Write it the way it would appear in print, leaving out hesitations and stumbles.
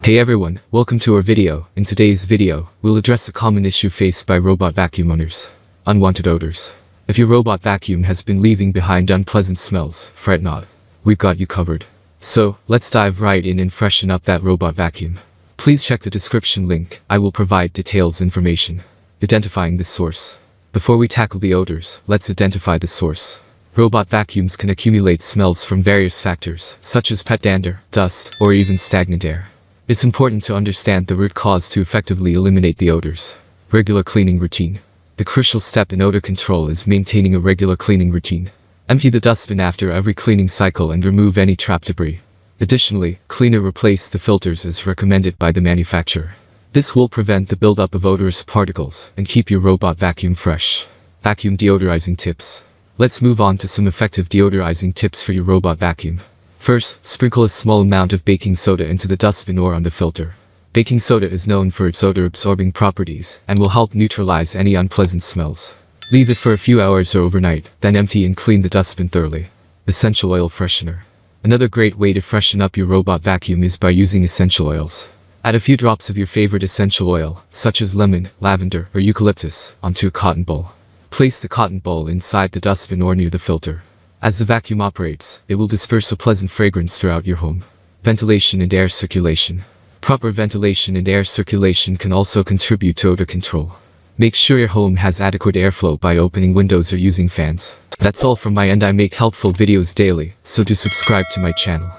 Hey everyone, welcome to our video. In today's video, we'll address a common issue faced by robot vacuum owners. Unwanted odors. If your robot vacuum has been leaving behind unpleasant smells, fret not. We've got you covered. So, let's dive right in and freshen up that robot vacuum. Please check the description link. I will provide details information. Identifying the source. Before we tackle the odors, let's identify the source. Robot vacuums can accumulate smells from various factors, such as pet dander, dust, or even stagnant air. It's important to understand the root cause to effectively eliminate the odors. Regular cleaning routine. The crucial step in odor control is maintaining a regular cleaning routine. Empty the dustbin after every cleaning cycle and remove any trapped debris. Additionally, clean or replace the filters as recommended by the manufacturer. This will prevent the buildup of odorous particles and keep your robot vacuum fresh. Vacuum deodorizing tips. Let's move on to some effective deodorizing tips for your robot vacuum. First, sprinkle a small amount of baking soda into the dustbin or on the filter. Baking soda is known for its odor-absorbing properties and will help neutralize any unpleasant smells. Leave it for a few hours or overnight, then empty and clean the dustbin thoroughly. Essential oil freshener. Another great way to freshen up your robot vacuum is by using essential oils. Add a few drops of your favorite essential oil, such as lemon, lavender, or eucalyptus, onto a cotton ball. Place the cotton ball inside the dustbin or near the filter. As the vacuum operates, it will disperse a pleasant fragrance throughout your home. Ventilation and air circulation. Proper ventilation and air circulation can also contribute to odor control. Make sure your home has adequate airflow by opening windows or using fans. That's all from my end. I make helpful videos daily, so do subscribe to my channel.